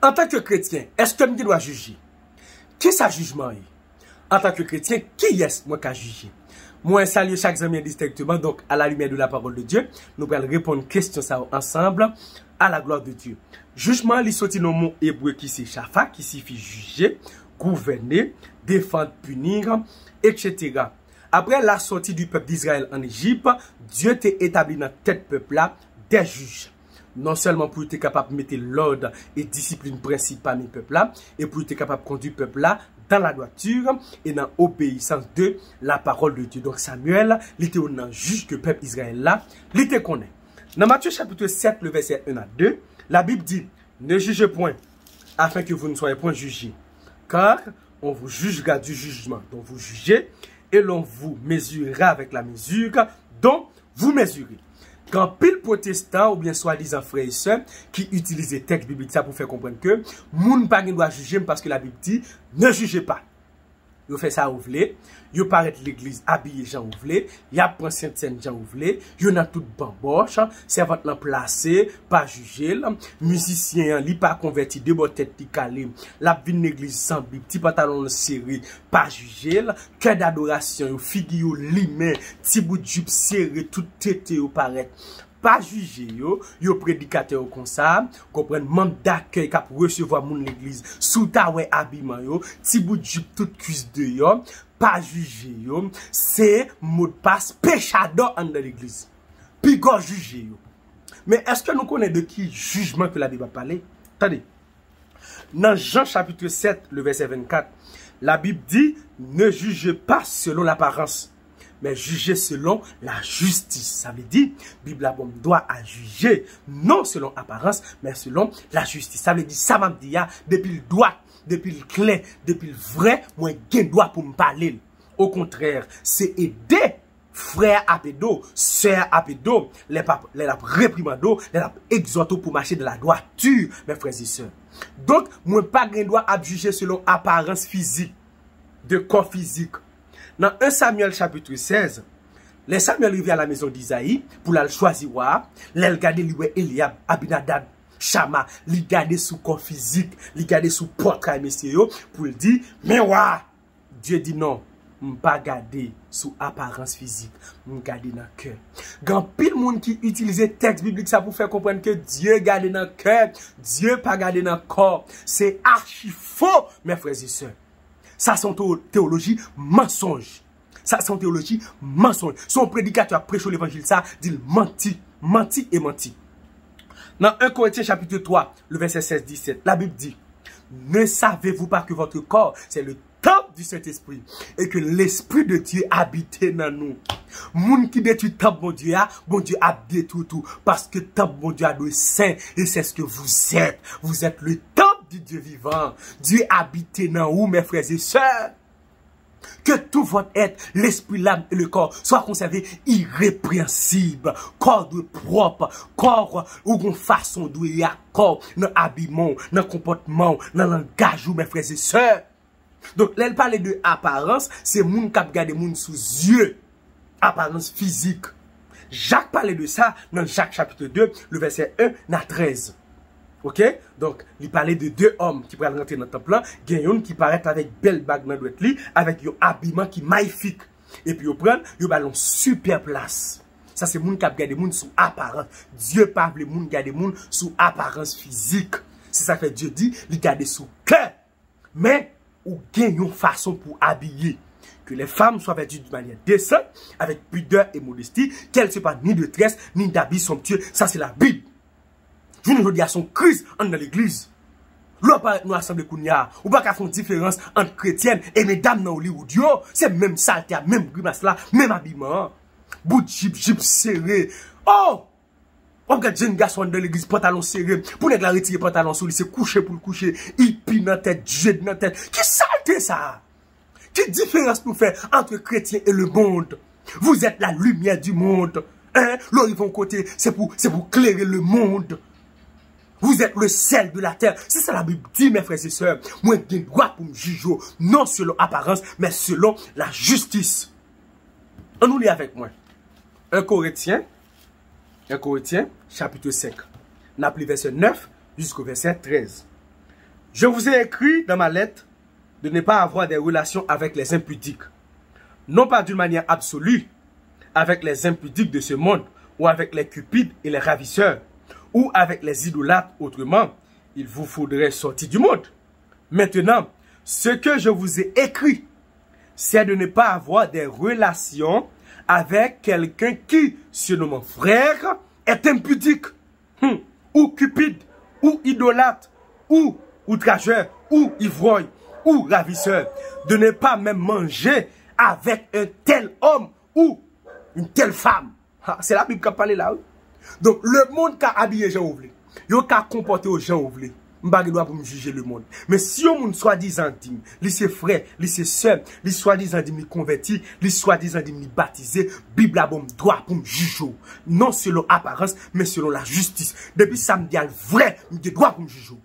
En tant que chrétien, est-ce que je dois juger? Qui ça jugement? En tant que chrétien, qui est-ce moi qui juger? Moi, salue chaque ami distinctement, donc à la lumière de la parole de Dieu, nous allons répondre aux questions ça ensemble à la gloire de Dieu. Jugement, il sorti dans le mot hébreu qui c'est shafa, qui signifie juger, gouverner, défendre, punir, etc. Après la sortie du peuple d'Israël en Égypte, Dieu t'a établi dans tête peuple là des juges. Non seulement pour être capable de mettre l'ordre et discipline principale parmi le peuple là, et pour être capable de conduire le peuple là dans la droiture et dans l'obéissance de la parole de Dieu. Donc Samuel, il était un juge que le peuple Israël là, il était connaît. Dans Matthieu chapitre 7, le verset 1 à 2, la Bible dit, ne jugez point, afin que vous ne soyez point jugés. Car on vous jugera du jugement dont vous jugez, et l'on vous mesurera avec la mesure dont vous mesurez. Quand pile protestant ou bien soi-disant frères et sœurs qui utilisent les textes bibliques ça pour faire comprendre que moun pa gen doit juger parce que la Bible dit ne jugez pas. Yo fait ça ou vle, yo paraît l'église habillé Jean ou vle, y a prend Sainte Seine Jean ou vle, yo nan tout bamboche, servante lan placé, pas juger, musicien li pas converti de bon tête ti calé, la vin l'église sans Bible, ti pantalon serré, pas juger, cœur d'adoration, yo figure li main, ti bout de jupe serré, tout tête yo paraît. Pas juger yo prédicateur comme ça, comprendre membre d'accueil qui recevoir moun l'église sous ta ouais habillement yo, ti bout de jupe toute cuisse de yo, pas juger yo, c'est mot de passe péchador en dans l'église. Puis go juger yo. Mais est-ce que nous connaissons de qui jugement que la Bible a parlé? Attendez. Dans Jean chapitre 7, le verset 24, la Bible dit ne jugez pas selon l'apparence, mais juger selon la justice. Ça veut dire, la Bible doit à juger, non selon apparence, mais selon la justice. Ça veut dire, ça m'a dit, depuis le droit, depuis le clair, depuis le vrai, moi, j'ai un droit pour me parler. Au contraire, c'est aider frère à pédo, sœur à pédo, les réprimando, les exhorto pour marcher de la droiture, mes frères et sœurs. Donc, moi, pas un droit à juger selon apparence physique, de corps physique. Dans 1 Samuel chapitre 16, les Samuel arrivent à la maison d'Isaïe pour la choisir, les garder lui Eliab, Abinadab, Shama, les garder sous corps physique, les garder sous portrait messieurs pour le dire, mais Dieu dit non, pas garder sous apparence physique, garder dans le cœur. Grand pile monde qui utilise texte biblique ça pour faire comprendre que Dieu garde dans le cœur, Dieu pas garder dans le corps. C'est archi faux, mes frères et sœurs. Ça, c'est une théologie mensonge. Ça, c'est une théologie mensonge. Son prédicateur prêche l'évangile, ça, dit menti, menti et menti. Dans 1 Corinthiens chapitre 3, le verset 16-17, la Bible dit, ne savez-vous pas que votre corps, c'est le temple du Saint-Esprit et que l'Esprit de Dieu habite dans nous. Moun qui détruit le temple, bon Dieu a détruit tout. Parce que le temple, bon Dieu a de saint et c'est ce que vous êtes. Vous êtes le temple du Dieu vivant. Dieu habite dans vous, mes frères et sœurs. Que tout votre être, l'esprit, l'âme et le corps soient conservés irrépréhensibles. Corps de propre, corps ou une façon de y corps, dans l'habillement, dans le comportement, dans le langage, mes frères et sœurs. Donc, là, elle parle de apparence, c'est moun qui regarde moun sous yeux. Apparence physique. Jacques parlait de ça dans Jacques chapitre 2, le verset 1 à 13. Ok? Donc, il parlait de deux hommes qui pourraient rentrer dans le temple là. Il y a un qui paraît avec belle bague dans le lit, avec un habillement qui est magnifique. Et puis, ils prennent, ils ont une super place. Ça, c'est moun qui regarde moun sous apparence. Dieu parle de moun qui regarde moun sous apparence physique. C'est ça que Dieu dit, il garde sous cœur. Mais, ou gagne une façon pour habiller. Que les femmes soient vêtues de manière décente, avec pudeur et modestie, qu'elles ne soient pas ni de tresse, ni d'habits somptueux. Ça, c'est la Bible. Je vous dis à son crise dans l'église. L'on parle nous assemblée kounya, ou pas qu'à faire une différence entre chrétiennes et mesdames dans Hollywood. C'est même ça, même grimace là, même habillement. Bout de jip serré. Oh! On regarde jeune garçon dans l'église, pantalon serré. Pour ne pas retirer pantalon sous lui, c'est coucher pour le coucher. Il pile dans la tête, jet dans la tête. Qui saleté ça? Quelle différence pour faire entre chrétiens et le monde? Vous êtes la lumière du monde. Hein? Là, ils vont côté, c'est pour clairer le monde. Vous êtes le sel de la terre. C'est ça la Bible dit, mes frères et sœurs. Moi, j'ai le droit pour me juger, non selon apparence, mais selon la justice. On nous lit avec moi. 1 Corinthiens, chapitre 5. On a pris verset 9 jusqu'au verset 13. Je vous ai écrit dans ma lettre de ne pas avoir des relations avec les impudiques. Non pas d'une manière absolue, avec les impudiques de ce monde, ou avec les cupides et les ravisseurs, ou avec les idolâtres autrement, il vous faudrait sortir du monde. Maintenant, ce que je vous ai écrit, c'est de ne pas avoir des relations avec quelqu'un qui, selon mon frère, est impudique, ou cupide, ou idolâtre, ou outrageur, ou ivrogne, ou ravisseur. De ne pas même manger avec un tel homme ou une telle femme. C'est la Bible qui a parlé là. Donc, le monde qui a habillé gens ouvlés, il a comporté aux gens ouvlés. Je ne sais pas pour me juger le monde. Mais si on monde soi-disant digne, les ses frères, les ses sœurs, les soi-disant digne, les convertis, les soi-disant digne, les baptisés, Bible a bon droit pour me juger. Non selon apparence, mais selon la justice. Depuis samedi, le vrai, je droit pour me juger.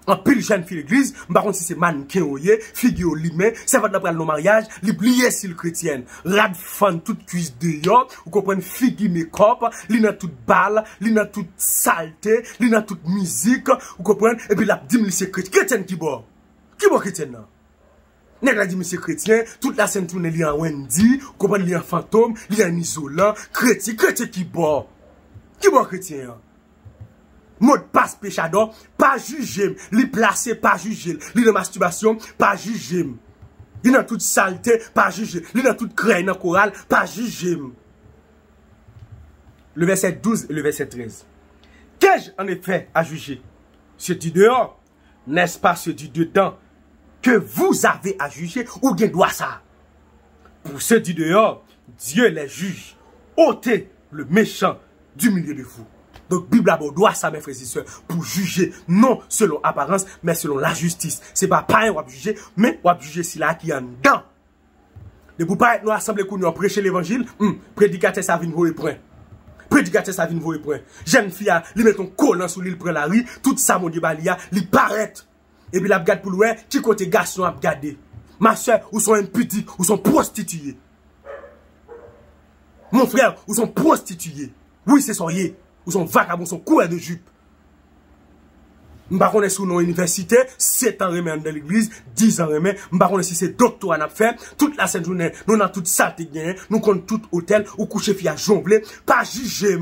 En pile jeune fille l'église, par contre si c'est mannequin ou yé, figure limé, ça va d'après le mariage, l'oublier si le chrétien, rad fan toute cuisse de yo, ou comprenez figure make-up, li nan toute balle, li nan toute saleté, li nan toute musique, ou comprenez, et puis la dit monsieur chrétien qui bon chrétien nan? Nèg la dit monsieur chrétien, toute la scène tourne li en Wendy, ou comprenez li en fantôme, li en isolant, chrétien qui bon chrétien? Mode passe péchador, pas juger, li placer, pas juger, li de masturbation, pas juger. Li dans toute saleté, pas juger, li dans toute craie dans chorale, pas juger. Le verset 12 et le verset 13. Qu'ai-je en effet à juger? Ce du dehors, n'est-ce pas ce du dedans que vous avez à juger ou bien doit ça? Pour ceux du dehors, Dieu les juge. Ôtez le méchant du milieu de vous. Donc, Bible a doit ça, mes frères et sœurs, pour juger, non selon apparence, mais selon la justice. C'est pas pareil, on va juger, mais on va juger si là qui est en dedans. De pour pas être nous assemblés qu'on nous prêcher l'évangile, prédicateur ça vient voler point. Prédicateur ça vient voler point. Jeune fille, lui met ton collant sous l'île prend la rue, tout ça, mon Dieu, balia, lui paraît. Et puis la regarde pour loin, qui côté garçon a regardé. Ma soeur, ou sont impudiques, ou sont prostituées. Mon frère, ou sont prostituées. Oui, c'est soyez. Ou son vagabond, son coureur de jupe. M'pa connaît sous nos universités, 7 ans remet dans l'église, 10 ans remet, m'pa connaît si c'est doctorat n'a fait, toute la sainte journée, nous avons toute saleté gagné, nous comptons tout hôtel, ou coucher fille à jongler, pas juger.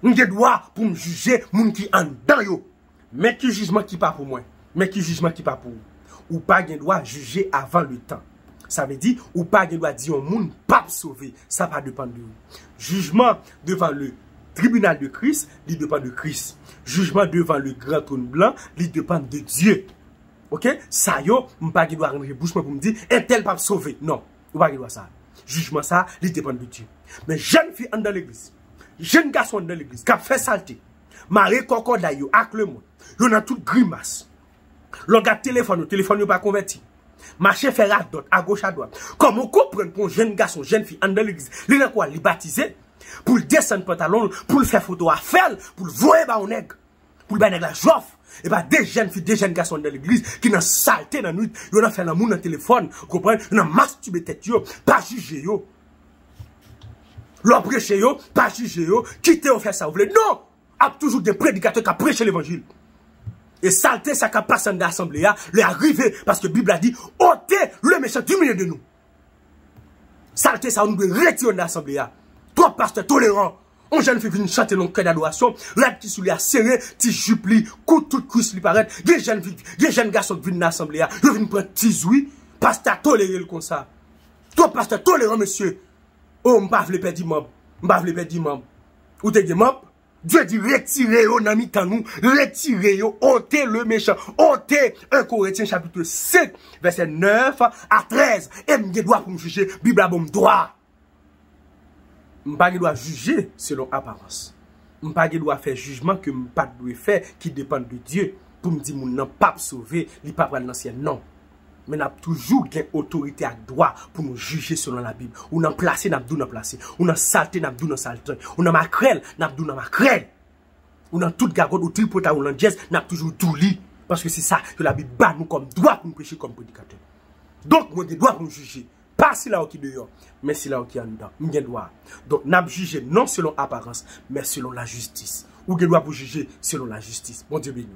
M'ge droit pour me juger, moun qui en dedans yo. Mais qui jugement qui pas pour moi? Mais qui jugement qui pas pour vous? Ou pas gen droit juger avant le temps. Ça veut dire, ou pas gen droit dire au monde pas sauver. Ça va dépendre de vous. Jugement devant le tribunal de Christ, il dépend de Christ. Jugement devant le grand trône blanc, il dépend de Dieu. Ok? Ça yo, m'pas gen droit rendre bouche pour me dire, un tel pas sauver. Non, ou pas gen droit ça. Jugement ça, il dépend de Dieu. Mais jeune fille dans l'église, jeune garçon dans l'église, qui a fait saleté, maré concordat yo avec le monde, yo nan toute grimace. Le gars téléphone yo pas converti. Marché faire à gauche à droite. Comment comprendre pour un jeune garçon, jeune fille, en dans l'église, il a quoi, il baptisé, pour le descendre pantalon, pour le faire photo à faire, pour le voir ba on nègre, pour le ba nègre la joffre. Et bah des jeunes filles, des jeunes garçons dans l'église qui n'ont saleté dans la nuit, ils ont fait l'amour dans le téléphone, vous comprenez, ils ont masturbé tête yo, pas jugé yo. L'ont prêché yo, pas jugé yo, quittez ou faire ça, vous voulez. Non! Il y a toujours des prédicateurs qui prêchent l'évangile. Et saleté, ça qui passe dans l'assemblée, le arrivé, parce que la Bible a dit, ôtez le méchant du milieu de nous. Saleté, ça, on doit retirer dans l'assemblée. Toi, pasteur tolérant, on jeune fille vient chanter dans le cœur d'adoration, rad qui sous lui a serré, ti jupe li, coup tout cuisse li paraît, des jeunes garçons qui viennent dans l'assemblée, ils viennent prendre tizoui, pasteur toléré comme ça. Toi, pasteur tolérant, monsieur, oh, m'pa vle perdre membre, m'pa vle perdre membre. Ou te dit membre? Dieu dit retirez-yo dans mi-temps nous, retirez-yo, ôtez le méchant, ôtez 1 Corinthiens chapitre 5, verset 9 à 13. Et m'ge doit pour me juger, Bible a bon droit. M'pa doit juger selon apparence. M'pa doit faire jugement que m'pa doit faire qui dépend de Dieu. Pour me dire mon nan pas sauver, li pas prendre l'ancien non. Mais n'a toujours gain autorité à droit pour nous juger selon la Bible. Ou n'a placé, n'a dou n'a placé. Ou n'a saleté, n'a dou n'a saleté. Ou n'a makrel, n'a dou n'a makrel. Ou n'a toute gagote, ou tripota, ou l'andiès, n'a toujours tout li. Parce que c'est ça que la Bible bat nous comme droit pour nous prêcher comme prédicateur. Donc, moi, je dois pour nous juger. Pas si là qui dehors, mais si là qui en dedans. Nous droit. Donc, n'a juger non selon apparence, mais selon la justice. Ou je dois vous juger selon la justice. Bon Dieu béni.